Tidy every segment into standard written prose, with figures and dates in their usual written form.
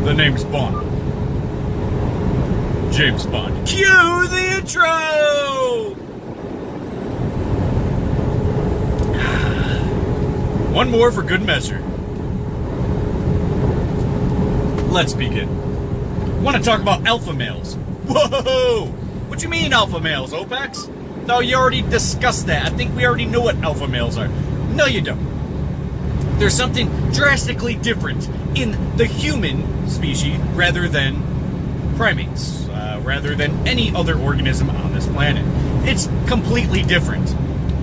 The name's Bond. James Bond. Cue the intro! One more for good measure. Let's begin. Want to talk about alpha males? Whoa! What you mean alpha males, Opex? No, you already discussed that. I think we already know what alpha males are. No, you don't. There's something drastically different in the human species rather than primates, rather than any other organism on this planet. It's completely different.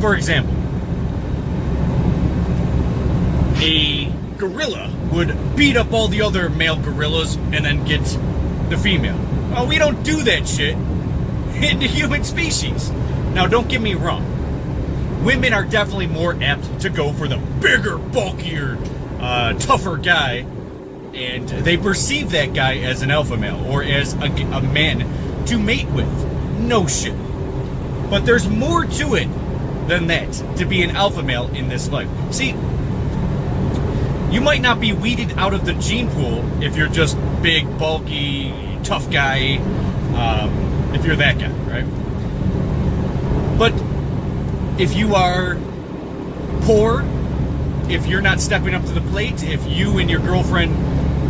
For example, a gorilla would beat up all the other male gorillas and then get the female. Well, we don't do that shit in the human species. Now, don't get me wrong. Women are definitely more apt to go for the bigger, bulkier, tougher guy, and they perceive that guy as an alpha male or as a man to mate with. No shit. But there's more to it than that to be an alpha male in this life. See, you might not be weeded out of the gene pool if you're just big, bulky, tough guy, if you're that guy, right? But if you are poor, if you're not stepping up to the plate, if you and your girlfriend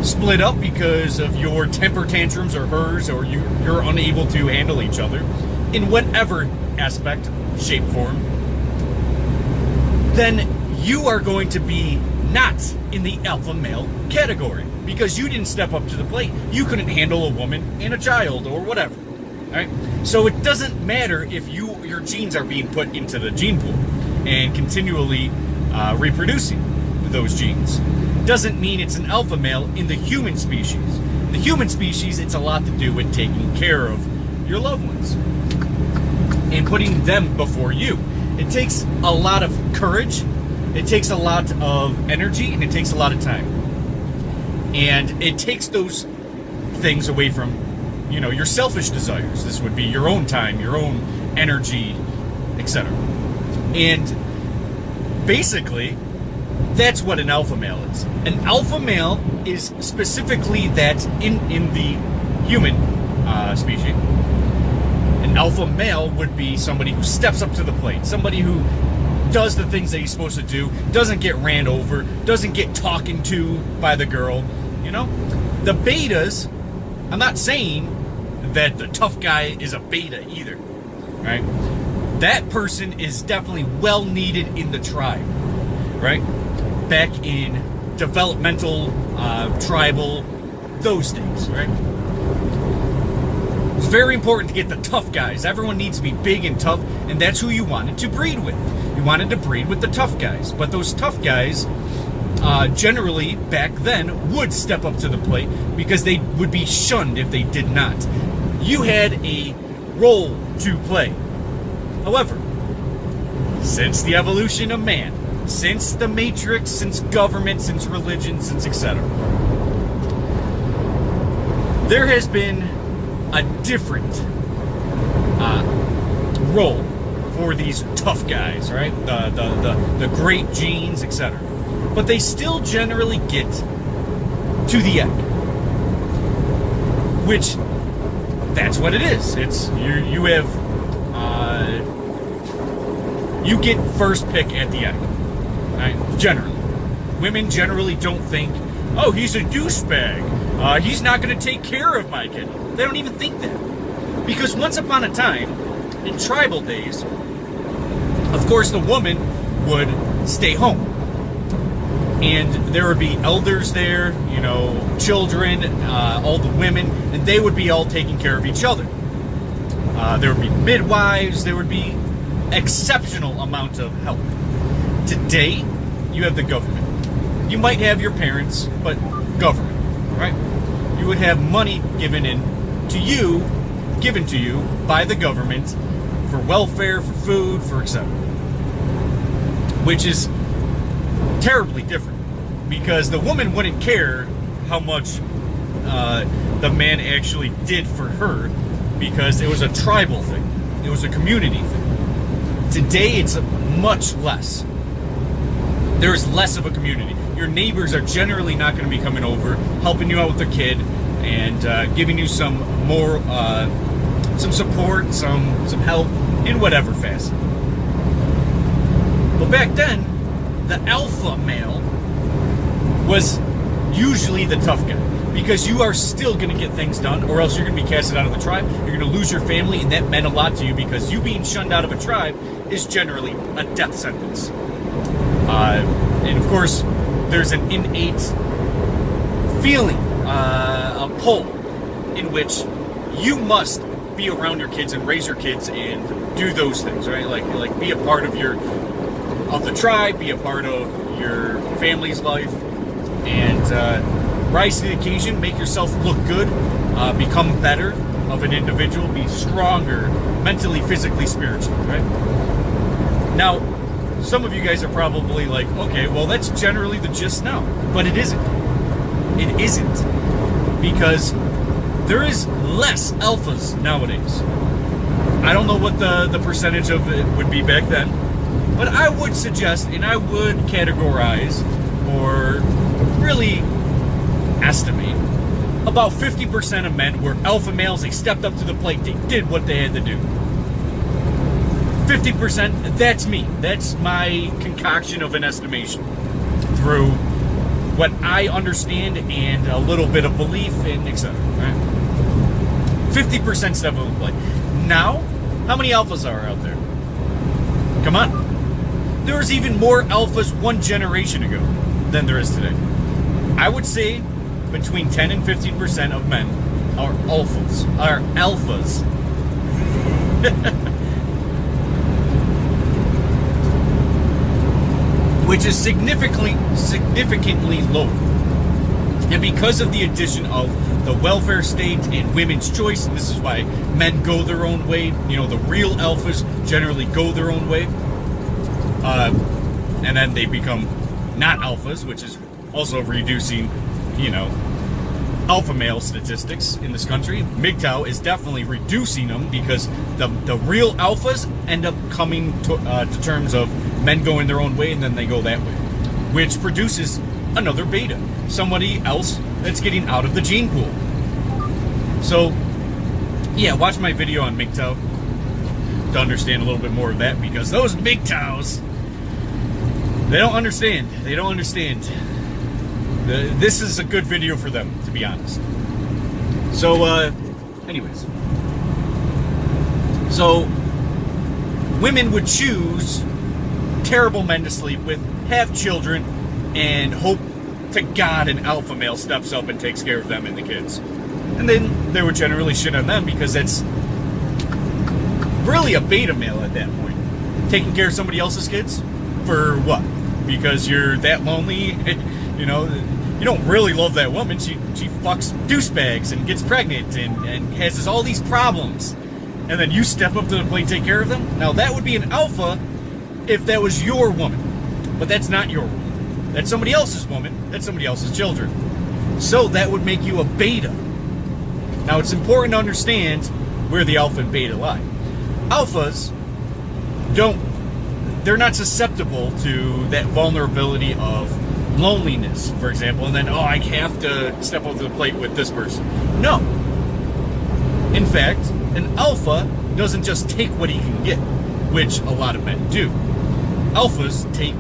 split up because of your temper tantrums or hers, or you're unable to handle each other in whatever aspect, shape, form, then you are going to be not in the alpha male category because you didn't step up to the plate. You couldn't handle a woman and a child or whatever. All right? So it doesn't matter if your genes are being put into the gene pool and continually reproducing those genes. Doesn't mean it's an alpha male in the human species. In the human species, it's a lot to do with taking care of your loved ones and putting them before you. It takes a lot of courage, it takes a lot of energy, and it takes a lot of time. And it takes those things away from your selfish desires. This would be your own time, your own energy, etc. And basically, that's what an alpha male is. An alpha male is specifically that in the human species. An alpha male would be somebody who steps up to the plate, somebody who does the things that he's supposed to do, doesn't get ran over, doesn't get talking to by the girl. The betas, I'm not saying that the tough guy is a beta either, right? That person is definitely well needed in the tribe, right? Back in developmental, tribal, those things, right? It's very important to get the tough guys. Everyone needs to be big and tough, and that's who you wanted to breed with. You wanted to breed with the tough guys, but those tough guys generally back then would step up to the plate because they would be shunned if they did not. You had a role to play. However, since the evolution of man, since the Matrix, since government, since religion, since etc., there has been a different role for these tough guys, right? The great genes, etc. But they still generally get to the egg, which that's what it is. It's you have you get first pick at the egg, right? Generally, women generally don't think, oh, he's a douchebag. He's not going to take care of my kid. They don't even think that, because once upon a time, in tribal days, of course, the woman would stay home. And there would be elders there, children, all the women, and they would be all taking care of each other. There would be midwives, there would be exceptional amount of help. Today, you have the government. You might have your parents, but government, right? You would have money given to you by the government for welfare, for food, for etc. Which is terribly different, because the woman wouldn't care how much the man actually did for her, because it was a tribal thing. It was a community thing. Today, it's much less. There's less of a community. your neighbors are generally not going to be coming over, helping you out with the kid, and giving you some more, some support, some help in whatever facet. But back then, the alpha male was usually the tough guy, because you are still going to get things done, or else you're going to be casted out of the tribe. You're going to lose your family, and that meant a lot to you, because you being shunned out of a tribe is generally a death sentence. And of course, there's an innate feeling, a pull, in which you must be around your kids and raise your kids and do those things, right? Like be a part of the tribe, be a part of your family's life, and rise to the occasion, make yourself look good, become better of an individual, be stronger mentally, physically, spiritually, right? Now, some of you guys are probably like, okay, well, that's generally the gist now. But it isn't. It isn't. Because there is less alphas nowadays. I don't know what the percentage of it would be back then, but I would suggest, and I would categorize, or really estimate, about 50% of men were alpha males. They stepped up to the plate. They did what they had to do. 50%, that's me. That's my concoction of an estimation through what I understand and a little bit of belief and etc. Right? 50% step up to the plate. Now, how many alphas are out there? Come on. There was even more alphas one generation ago than there is today. I would say between 10 and 15% of men are alphas. Which is significantly lower. And because of the addition of the welfare state and women's choice, and this is why men go their own way, you know, the real alphas generally go their own way, and then they become not alphas, which is also reducing, you know, alpha male statistics in this country. MGTOW is definitely reducing them, because the real alphas end up coming to terms of men going their own way, and then they go that way, which produces another beta, somebody else that's getting out of the gene pool. So yeah, watch my video on MGTOW to understand a little bit more of that, because those MGTOWs, they don't understand. This is a good video for them, to be honest. So, anyways. So, women would choose terrible men to sleep with, have children, and hope to God an alpha male steps up and takes care of them and the kids. And then they would generally shit on them, because that's really a beta male at that point. Taking care of somebody else's kids? For what? Because you're that lonely? You know, you don't really love that woman. She fucks douchebags and gets pregnant and has all these problems. And then you step up to the plate and take care of them? Now, that would be an alpha if that was your woman. But that's not your woman. That's somebody else's woman. That's somebody else's children. So that would make you a beta. Now, it's important to understand where the alpha and beta lie. Alphas they're not susceptible to that vulnerability of loneliness, for example, and then, I have to step up to the plate with this person. No. In fact, an alpha doesn't just take what he can get, which a lot of men do. Alphas take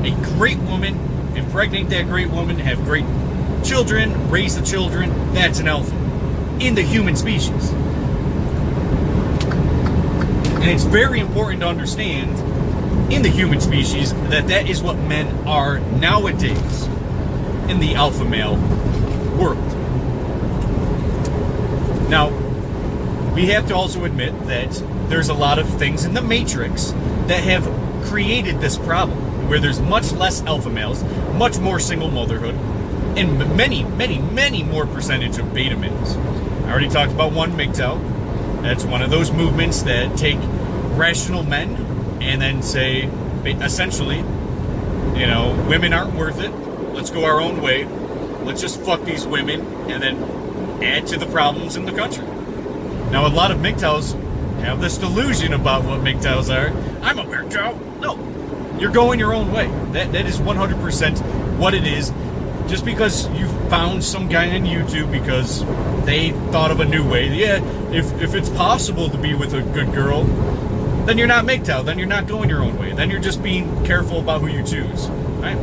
a great woman, impregnate that great woman, have great children, raise the children. That's an alpha in the human species. And it's very important to understand in the human species that is what men are nowadays in the alpha male world. Now, we have to also admit that there's a lot of things in the Matrix that have created this problem, where there's much less alpha males, much more single motherhood, and many more percentage of beta males. I already talked about one, MGTOW. That's one of those movements that take rational men and then say, essentially, you know, women aren't worth it. Let's go our own way. Let's just fuck these women and then add to the problems in the country. Now, a lot of MGTOWs have this delusion about what MGTOWs are. I'm a MGTOW. No, you're going your own way. That is 100% what it is. Just because you found some guy on YouTube because they thought of a new way. Yeah, if it's possible to be with a good girl, then you're not MGTOW. Then you're not going your own way. Then you're just being careful about who you choose, right?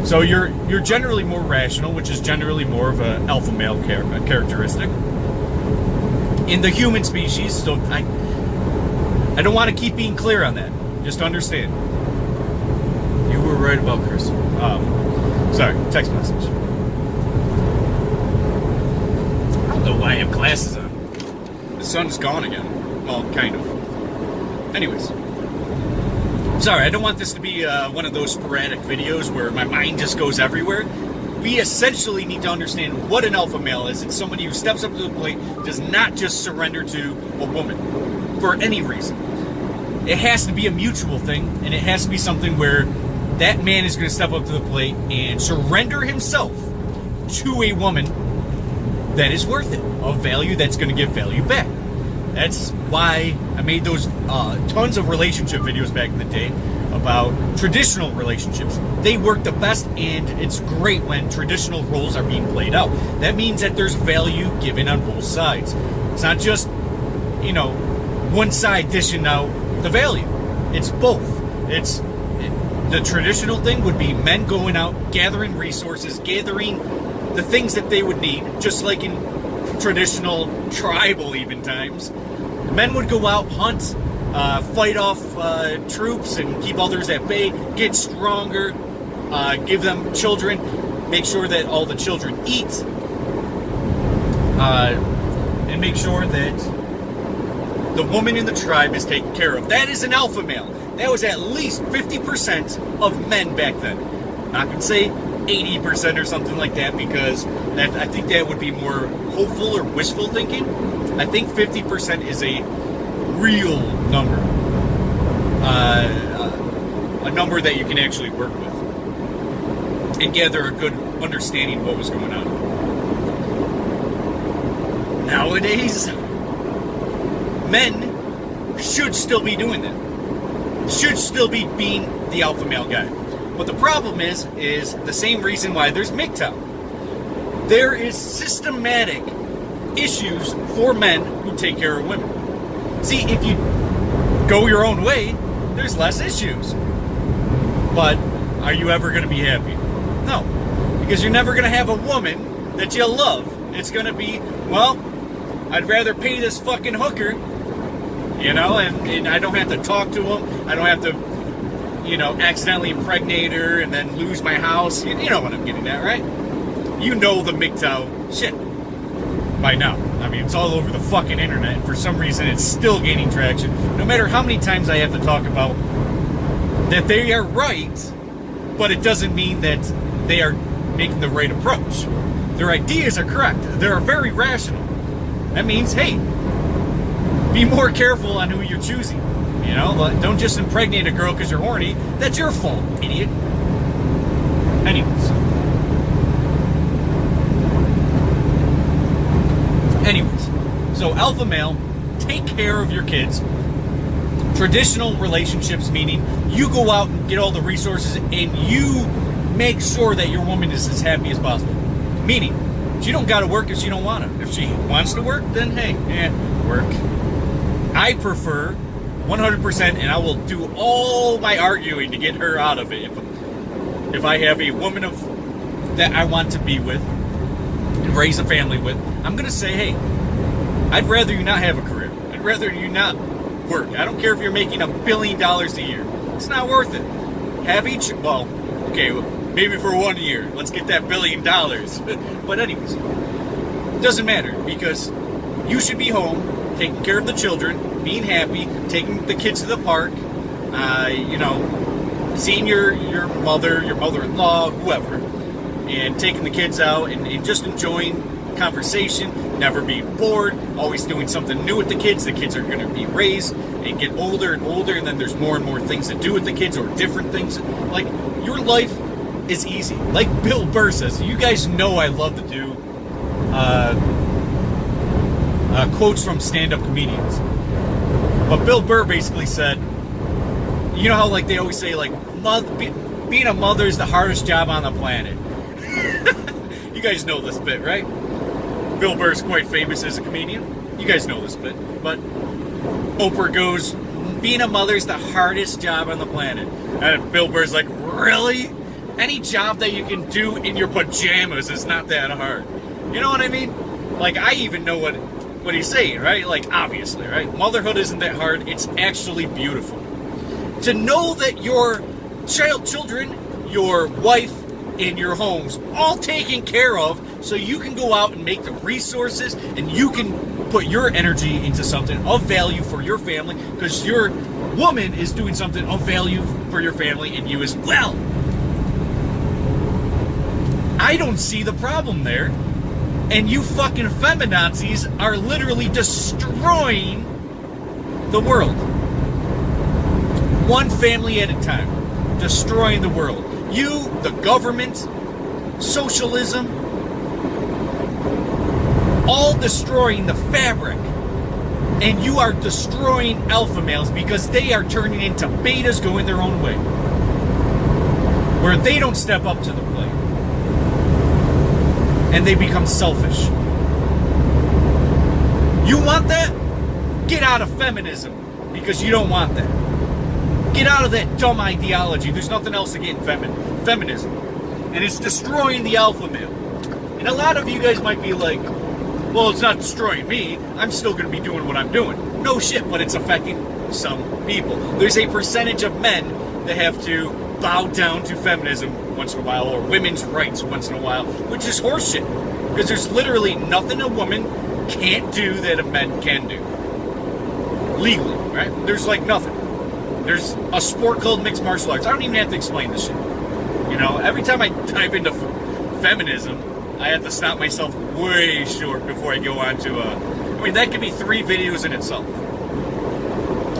So you're generally more rational, which is generally more of an alpha male characteristic in the human species. So I don't want to keep being clear on that. Just understand. You were right about Chris. Sorry, text message. I don't know why I have glasses on. The sun's gone again. Well, kind of. Anyways. Sorry, I don't want this to be one of those sporadic videos where my mind just goes everywhere. We essentially need to understand what an alpha male is. It's somebody who steps up to the plate, does not just surrender to a woman for any reason. It has to be a mutual thing, and it has to be something where that man is going to step up to the plate and surrender himself to a woman that is worth it, of value that's going to give value back. That's why I made those tons of relationship videos back in the day about traditional relationships. They work the best, and it's great when traditional roles are being played out. That means that there's value given on both sides. It's not just, one side dishing out the value. It's both. The traditional thing would be men going out, gathering resources, gathering the things that they would need, just like in traditional tribal even times. Men would go out, hunt, fight off troops and keep others at bay, get stronger, give them children, make sure that all the children eat, and make sure that the woman in the tribe is taken care of. That is an alpha male. That was at least 50% of men back then. I'm not going to say 80% or something like that, because I think that would be more hopeful or wishful thinking. I think 50% is a real number. A number that you can actually work with and gather a good understanding of what was going on. Nowadays, men should still be doing that. Should still be being the alpha male guy. But the problem is the same reason why there's MGTOW. There is systematic issues for men who take care of women. See, if you go your own way, there's less issues. But are you ever going to be happy? No. Because you're never going to have a woman that you love. It's going to be, well, I'd rather pay this fucking hooker, and I don't have to talk to him. I don't have to, accidentally impregnate her and then lose my house. You know what I'm getting at, right? You know the MGTOW shit by now. I mean, it's all over the fucking internet, and for some reason it's still gaining traction. No matter how many times I have to talk about that they are right, but it doesn't mean that they are making the right approach. Their ideas are correct. They're very rational. That means, hey, be more careful on who you're choosing. Don't just impregnate a girl because you're horny. That's your fault, idiot. Anyways, so alpha male, take care of your kids. Traditional relationships, meaning you go out and get all the resources and you make sure that your woman is as happy as possible. Meaning, she don't got to work if she don't want to. If she wants to work, then hey, work. I prefer 100%, and I will do all my arguing to get her out of it. If I have a woman that I want to be with and raise a family with, I'm going to say, hey, I'd rather you not have a career. I'd rather you not work. I don't care if you're making $1 billion a year. It's not worth it. Maybe for 1 year. Let's get that $1 billion. But anyways, it doesn't matter, because you should be home, taking care of the children, being happy, taking the kids to the park, seeing your mother, your mother-in-law, whoever, and taking the kids out and just enjoying conversation, never being bored, always doing something new with the kids. The kids are going to be raised and get older and older, and then there's more and more things to do with the kids, or different things. Like, your life is easy. Like Bill Burr says, you guys know I love to do quotes from stand-up comedians. But Bill Burr basically said, you know how they always say, being a mother is the hardest job on the planet. You guys know this bit, right? Bill Burr's quite famous as a comedian. You guys know this bit. But Oprah goes, being a mother is the hardest job on the planet. And Bill Burr's like, really? Any job that you can do in your pajamas is not that hard. You know what I mean? Like, I even know what he's saying, right? Like, obviously, right? Motherhood isn't that hard. It's actually beautiful. To know that your children, your wife, and your home's all taken care of, so you can go out and make the resources and you can put your energy into something of value for your family, because your woman is doing something of value for your family and you as well. I don't see the problem there. And you fucking feminazis are literally destroying the world. One family at a time. Destroying the world. You, the government, socialism, all destroying the fabric. And you are destroying alpha males because they are turning into betas going their own way. Where they don't step up to the plate. And they become selfish. You want that? Get out of feminism, because you don't want that. Get out of that dumb ideology. There's nothing else to get in feminism. And it's destroying the alpha male. And a lot of you guys might be like, well, it's not destroying me. I'm still going to be doing what I'm doing. No shit, but it's affecting some people. There's a percentage of men that have to bow down to feminism once in a while, or women's rights once in a while, which is horseshit. Because there's literally nothing a woman can't do that a man can do. Legally, right? There's like nothing. There's a sport called mixed martial arts. I don't even have to explain this shit. You know, every time I dive into feminism, I have to stop myself way short before I go on to I mean, that could be 3 videos in itself.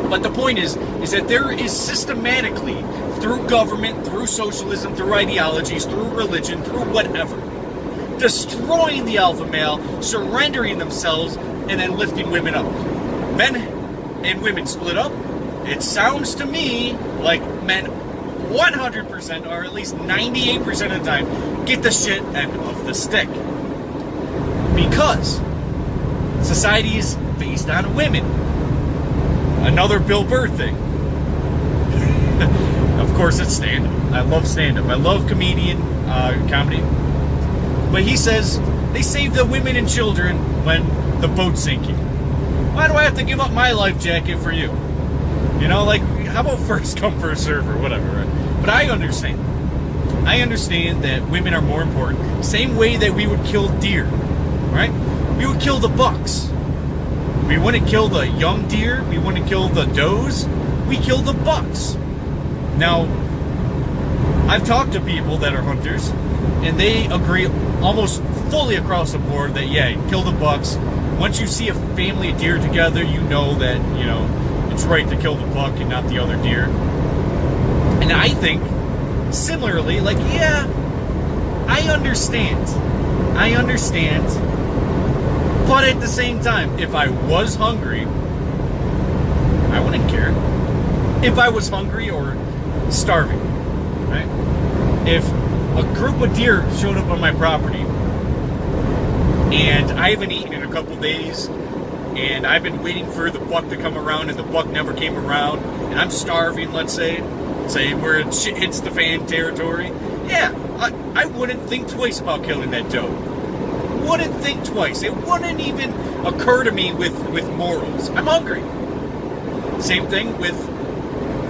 But the point is that there is systematically, through government, through socialism, through ideologies, through religion, through whatever, destroying the alpha male, surrendering themselves, and then lifting women up. Men and women split up. It sounds to me like men 100%, or at least 98% of the time, get the shit end of the stick. Because society is based on women. Another Bill Burr thing. Of course, it's stand-up. I love stand-up. I love comedy. But he says they save the women and children when the boat's sinking. Why do I have to give up my life jacket for you? You know, like, how about first come, first serve, or whatever, right? But I understand. I understand that women are more important. Same way that we would kill deer, right? We would kill the bucks. We wouldn't kill the young deer. We wouldn't kill the does. We kill the bucks. Now, I've talked to people that are hunters, and they agree almost fully across the board that, yeah, kill the bucks. Once you see a family of deer together, you know that, you know, it's right to kill the buck and not the other deer. And I think, similarly, like, yeah, I understand. But at the same time, if I was hungry, I wouldn't care. If I was hungry or starving, right? If a group of deer showed up on my property and I haven't eaten in a couple days, and I've been waiting for the buck to come around and the buck never came around, and I'm starving, let's say where it shit hits the fan territory, yeah, I wouldn't think twice about killing that doe. Wouldn't think twice. It wouldn't even occur to me with morals. I'm hungry. Same thing with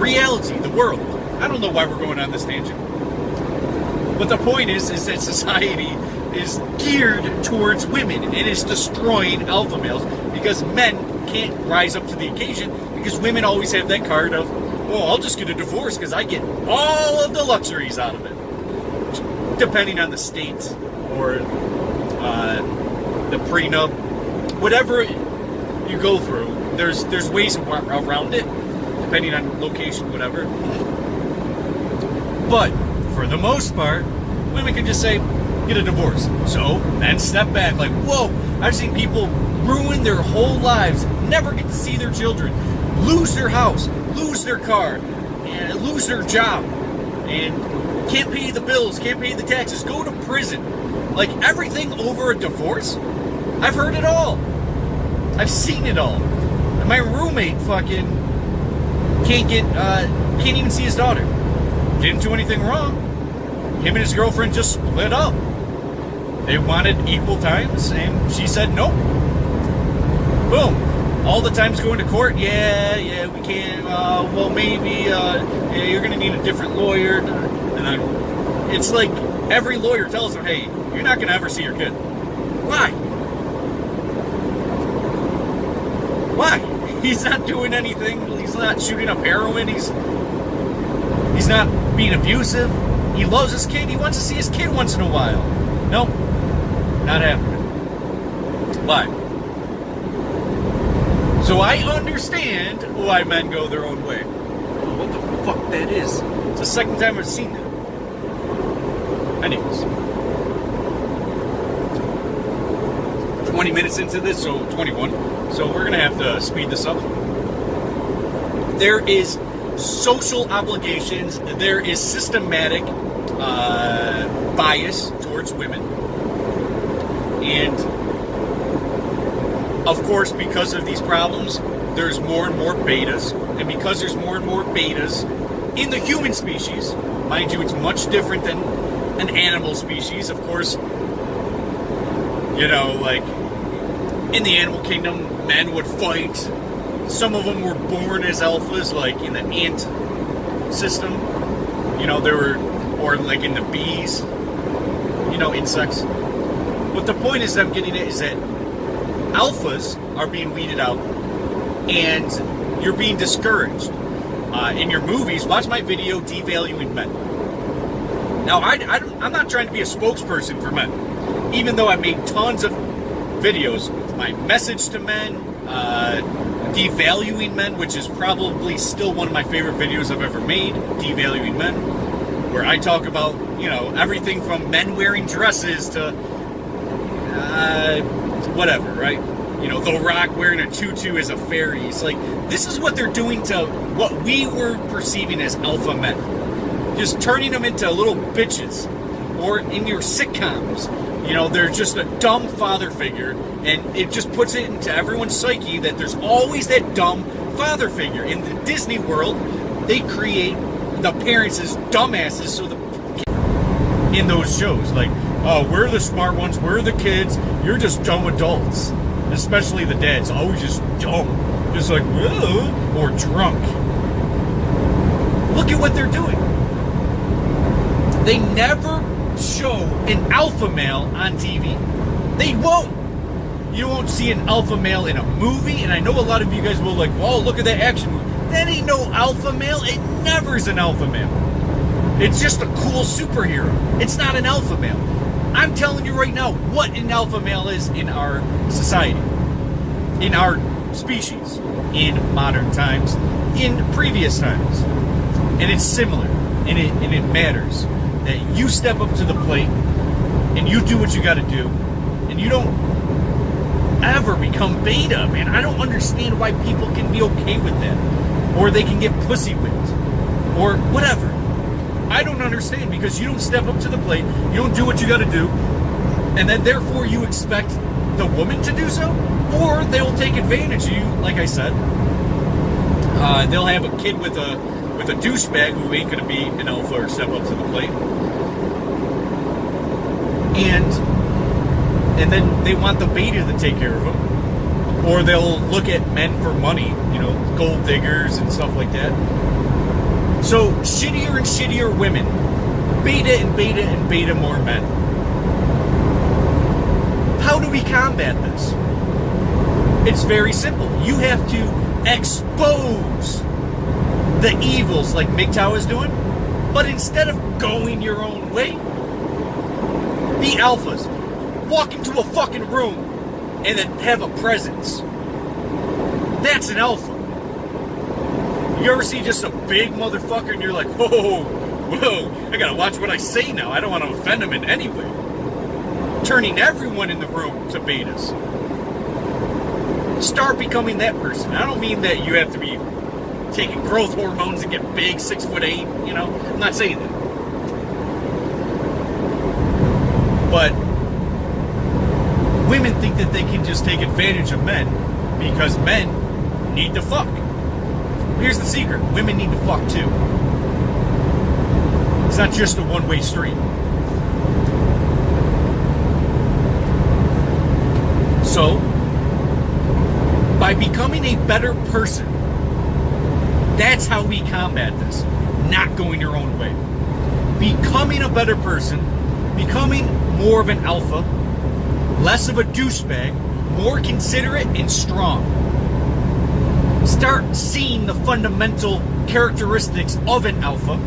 reality, the world. I don't know why we're going on this tangent. But the point is that society is geared towards women and is destroying alpha males because men can't rise up to the occasion, because women always have that card of, well, I'll just get a divorce because I get all of the luxuries out of it. Depending on the state or the prenup, whatever you go through, there's ways around it, depending on location, whatever. But for the most part, women can just say, get a divorce. So then step back, like, whoa, I've seen people ruin their whole lives, never get to see their children, lose their house, lose their car, and lose their job and can't pay the bills, can't pay the taxes, go to prison. Like, everything over a divorce, I've heard it all. I've seen it all. And my roommate fucking can't even see his daughter. Didn't do anything wrong. Him and his girlfriend just split up. They wanted equal times, and she said no. Boom. All the times going to court, yeah, we can't, well, maybe, you're going to need a different lawyer. And then it's like every lawyer tells them, hey, you're not going to ever see your kid. Why? Why? He's not doing anything. He's not shooting up heroin. He's not being abusive. He loves his kid. He wants to see his kid once in a while. Nope. Not happening. Why? So I understand why men go their own way. What the fuck that is? It's the second time I've seen that. Anyways. 20 minutes into this, so 21. So we're going to have to speed this up. There is social obligations. There is systematic bias towards women. And of course, because of these problems, there's more and more betas. And because there's more and more betas in the human species, mind you, it's much different than an animal species. Of course, you know, like in the animal kingdom, men would fight. Some of them were born as alphas, like in the ant system. You know, or like in the bees, you know, insects. But the point is I'm getting at is that alphas are being weeded out, and you're being discouraged. In your movies, watch my video, Devaluing Men. Now, I'm not trying to be a spokesperson for men, even though I made tons of videos with my message to men, Devaluing Men, which is probably still one of my favorite videos I've ever made, Devaluing Men, where I talk about, you know, everything from men wearing dresses to whatever, right? You know, The Rock wearing a tutu as a fairy. It's like, this is what they're doing to what we were perceiving as alpha men. Just turning them into little bitches. Or in your sitcoms, you know, they're just a dumb father figure, and it just puts it into everyone's psyche that there's always that dumb father figure. In the Disney world, they create the parents as dumbasses so the in those shows, like, oh, we're the smart ones, we're the kids, you're just dumb adults. Especially the dads, always just dumb. Just like, whoa, or drunk. Look at what they're doing. They never show an alpha male on TV. They won't. You won't see an alpha male in a movie, and I know a lot of you guys will like, oh, look at that action movie. That ain't no alpha male. It never is an alpha male. It's just a cool superhero. It's not an alpha male. I'm telling you right now what an alpha male is in our society, in our species, in modern times, in previous times. And it's similar, and it matters that you step up to the plate and you do what you got to do, and you don't ever become beta, man. I don't understand why people can be okay with that, or they can get pussy whipped, or whatever. I don't understand, because you don't step up to the plate, you don't do what you got to do, and then therefore you expect the woman to do so, or they will take advantage of you. Like I said, they'll have a kid with a douchebag who ain't going to be an alpha or step up to the plate, and then they want the beta to take care of them, or they'll look at men for money, you know, gold diggers and stuff like that. So, shittier and shittier women. Beta and beta and beta more men. How do we combat this? It's very simple. You have to expose the evils like MGTOW is doing, but instead of going your own way, the alphas walk into a fucking room and then have a presence. That's an alpha. You ever see just a big motherfucker and you're like, whoa, I gotta watch what I say now. I don't want to offend him in any way. Turning everyone in the room to betas. Start becoming that person. I don't mean that you have to be taking growth hormones and get big, 6'8", you know. I'm not saying that. But women think that they can just take advantage of men because men need to fuck. Here's the secret. Women need to fuck too. It's not just a one-way street. So, by becoming a better person, that's how we combat this. Not going your own way. Becoming a better person, becoming more of an alpha, less of a douchebag, more considerate and strong. Start seeing the fundamental characteristics of an alpha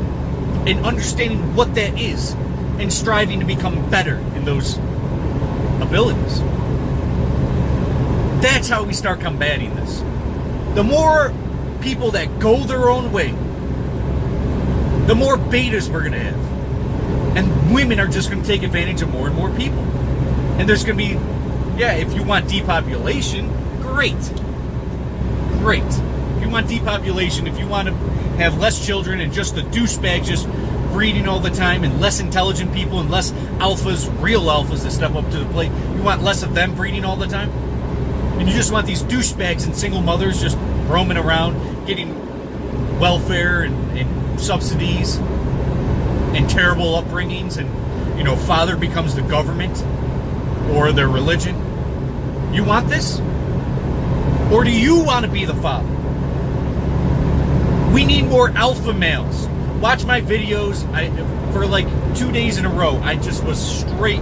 and understanding what that is and striving to become better in those abilities. That's how we start combating this. The more people that go their own way, the more betas we're going to have. And women are just going to take advantage of more and more people. And there's going to be, yeah, if you want depopulation, great. Great. If you want depopulation, if you want to have less children and just the douchebags just breeding all the time and less intelligent people and less alphas, real alphas that step up to the plate, you want less of them breeding all the time? And you just want these douchebags and single mothers just roaming around, getting welfare and subsidies and terrible upbringings, and, you know, father becomes the government or their religion. You want this? Or do you want to be the father? We need more alpha males. Watch my videos. For like 2 days in a row, I just was straight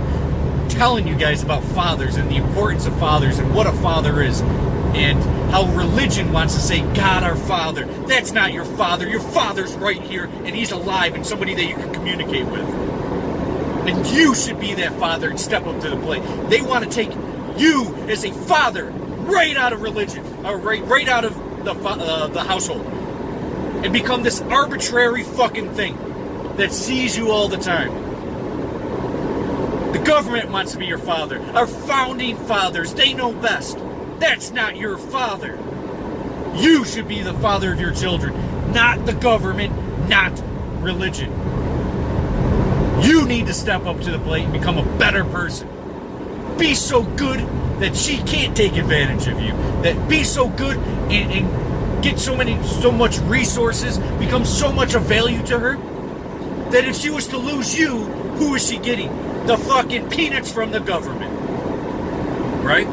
telling you guys about fathers and the importance of fathers and what a father is, and how religion wants to say, God our Father. That's not your father. Your father's right here, and he's alive and somebody that you can communicate with. And you should be that father and step up to the plate. They want to take you as a father right out of religion, or right out of the household, and become this arbitrary fucking thing that sees you all the time. The government wants to be your father. Our founding fathers, they know best. That's not your father. You should be the father of your children, not the government, not religion. You need to step up to the plate and become a better person. Be so good that she can't take advantage of you. That be so good and get so much resources, become so much of value to her, that if she was to lose you, who is she getting? The fucking peanuts from the government. Right?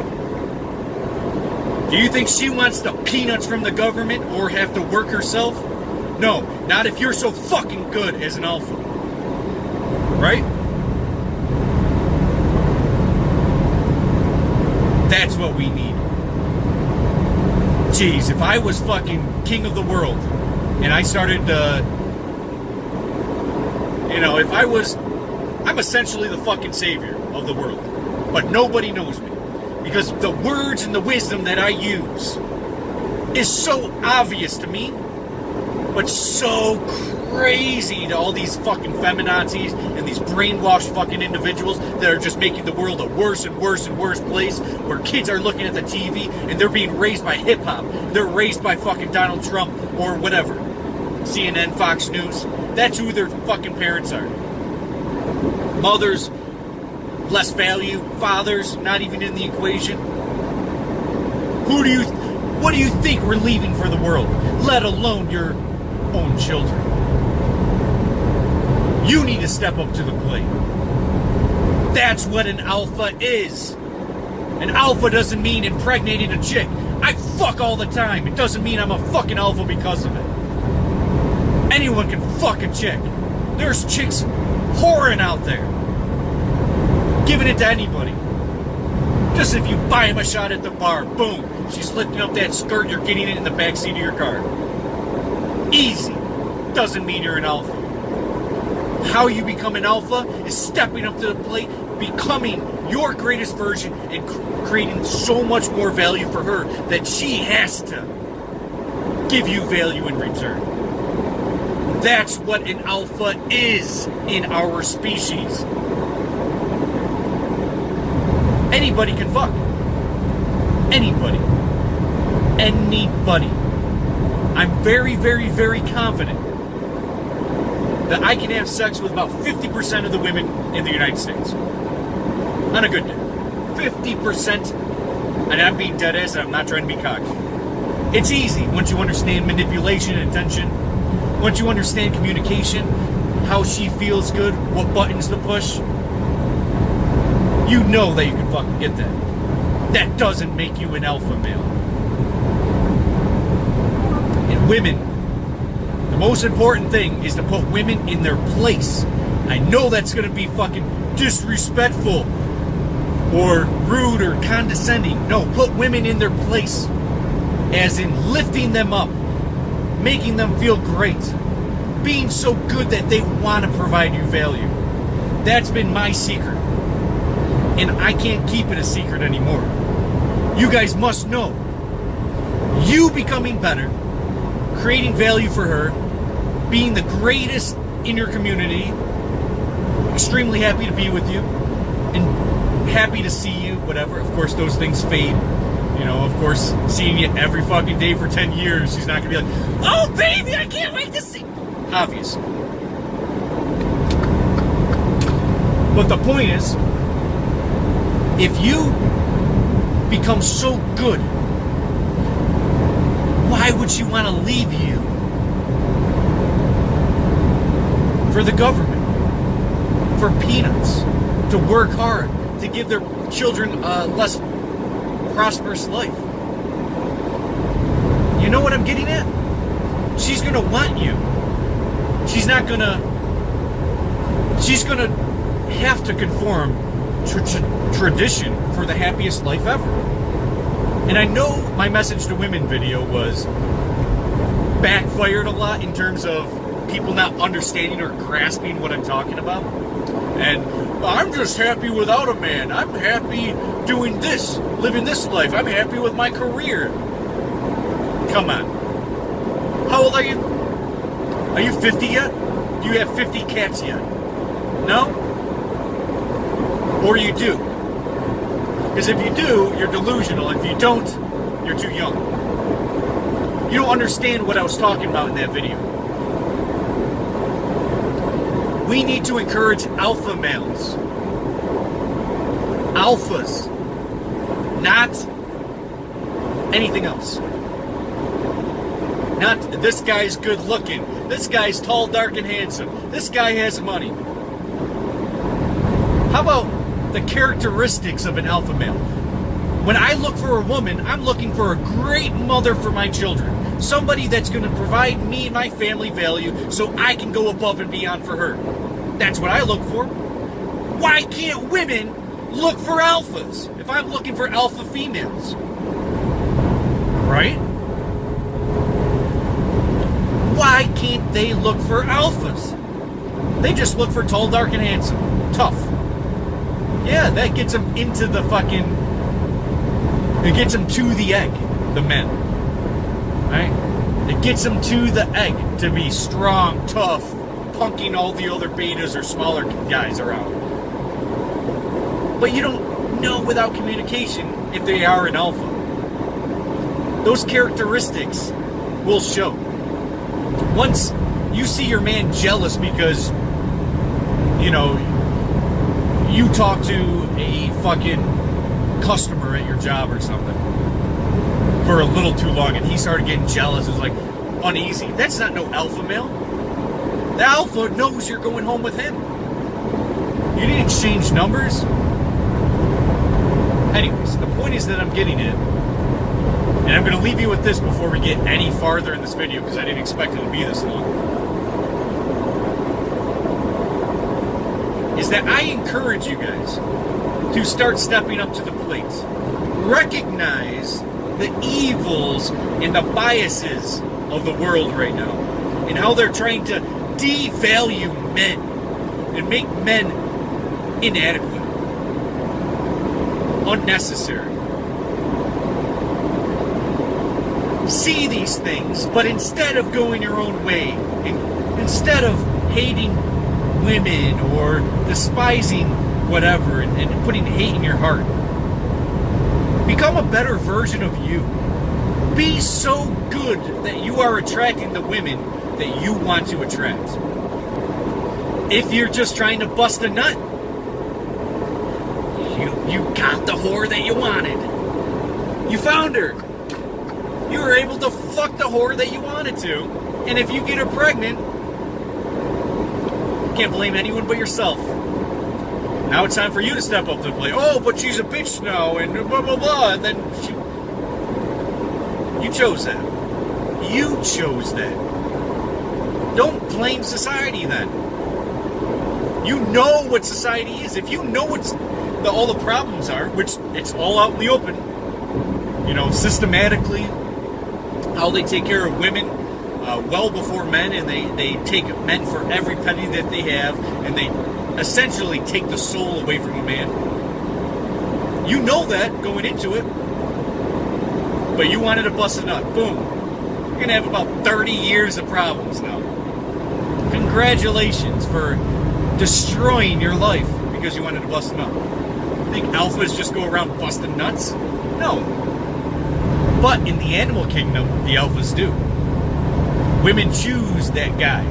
Do you think she wants the peanuts from the government or have to work herself? No, not if you're so fucking good as an alpha. Right? That's what we need. Jeez, if I was fucking king of the world and I started, I'm essentially the fucking savior of the world, but nobody knows me because the words and the wisdom that I use is so obvious to me, but so crazy to all these fucking feminazis and these brainwashed fucking individuals that are just making the world a worse and worse and worse place, where kids are looking at the TV and they're being raised by hip-hop. They're raised by fucking Donald Trump or whatever. CNN, Fox News. That's who their fucking parents are. Mothers, less value. Fathers, not even in the equation. What do you think we're leaving for the world? Let alone your own children. You need to step up to the plate. That's what an alpha is. An alpha doesn't mean impregnating a chick. I fuck all the time. It doesn't mean I'm a fucking alpha because of it. Anyone can fuck a chick. There's chicks whoring out there, giving it to anybody. Just if you buy him a shot at the bar, boom, she's lifting up that skirt, you're getting it in the backseat of your car. Easy. Doesn't mean you're an alpha. How you become an alpha is stepping up to the plate, becoming your greatest version, and creating so much more value for her that she has to give you value in return. That's what an alpha is in our species. Anybody can fuck. Anybody. Anybody. I'm very, very, very confident that I can have sex with about 50% of the women in the United States. On a good day. 50%, and I'm being dead ass, and I'm not trying to be cocky. It's easy once you understand manipulation and attention, once you understand communication, how she feels good, what buttons to push. You know that you can fucking get that. That doesn't make you an alpha male. And women, the most important thing is to put women in their place. I know that's going to be fucking disrespectful or rude or condescending. No, put women in their place. As in lifting them up, making them feel great, being so good that they want to provide you value. That's been my secret. And I can't keep it a secret anymore. You guys must know. You becoming better, creating value for her, being the greatest in your community, extremely happy to be with you, and happy to see you, whatever. Of course, those things fade. You know, of course, seeing you every fucking day for 10 years, she's not going to be like, oh, baby, I can't wait to see. Obvious. But the point is, if you become so good, why would she want to leave you for the government? For peanuts? To work hard? To give their children less prosperous life? You know what I'm getting at? She's gonna want you. She's not gonna. She's gonna have to conform to tradition for the happiest life ever. And I know my message to women video was backfired a lot in terms of people not understanding or grasping what I'm talking about. And I'm just happy without a man. I'm happy doing this, living this life. I'm happy with my career. Come on. How old are you? Are you 50 yet? Do you have 50 cats yet? No? Or you do? Because if you do, you're delusional. If you don't, you're too young. You don't understand what I was talking about in that video. We need to encourage alpha males. Alphas. Not anything else. Not this guy's good looking. This guy's tall, dark, and handsome. This guy has money. How about the characteristics of an alpha male? When I look for a woman, I'm looking for a great mother for my children. Somebody that's going to provide me and my family value so I can go above and beyond for her. That's what I look for. Why can't women look for alphas if I'm looking for alpha females? Right? Why can't they look for alphas? They just look for tall, dark, and handsome. Tough. Yeah, that gets them into the fucking... It gets them to the egg, the men. Right? It gets them to the egg to be strong, tough, punking all the other betas or smaller guys around. But you don't know without communication if they are an alpha. Those characteristics will show. Once you see your man jealous because, you know, you talk to a fucking customer at your job or something for a little too long and he started getting jealous, is like uneasy. That's not no alpha male. The alpha knows you're going home with him. You didn't exchange numbers. Anyways, the point is that I'm getting at, and I'm going to leave you with this before we get any farther in this video because I didn't expect it to be this long, is that I encourage you guys to start stepping up to the plate. Recognize the evils and the biases of the world right now and how they're trying to devalue men and make men inadequate, unnecessary. See these things, but instead of going your own way, instead of hating women or despising whatever and putting hate in your heart, become a better version of you. Be so good that you are attracting the women that you want to attract. If you're just trying to bust a nut, you You got the whore that you wanted. You found her. You were able to fuck the whore that you wanted to. And if you get her pregnant, you can't blame anyone but yourself. Now it's time for you to step up to the plate. Oh, but she's a bitch now, and blah, blah, blah. And then you chose that. You chose that. Don't blame society then. You know what society is. If you know what all the problems are, which it's all out in the open, you know, systematically, how they take care of women well before men, and they take men for every penny that they have, and they essentially take the soul away from a man. You know that going into it, but you wanted to bust a nut. Boom. You're going to have about 30 years of problems now. Congratulations for destroying your life because you wanted to bust a nut. Think alphas just go around busting nuts? No. But in the animal kingdom, the alphas do. Women choose that guy.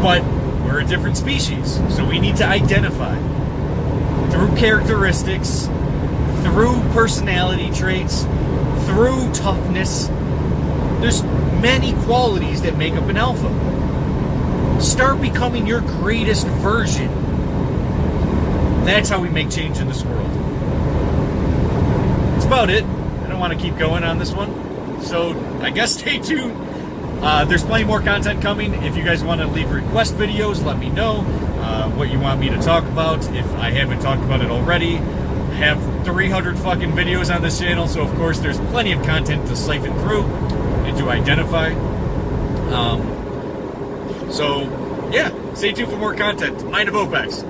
But we're a different species, so we need to identify through characteristics, through personality traits, through toughness. There's many qualities that make up an alpha. Start becoming your greatest version. That's how we make change in this world. That's about it. I don't want to keep going on this one. So I guess stay tuned. There's plenty more content coming. If you guys want to leave request videos, let me know what you want me to talk about. If I haven't talked about it already, I have 300 fucking videos on this channel, so of course there's plenty of content to siphon through and to identify. So yeah, stay tuned for more content. Mind of Opex.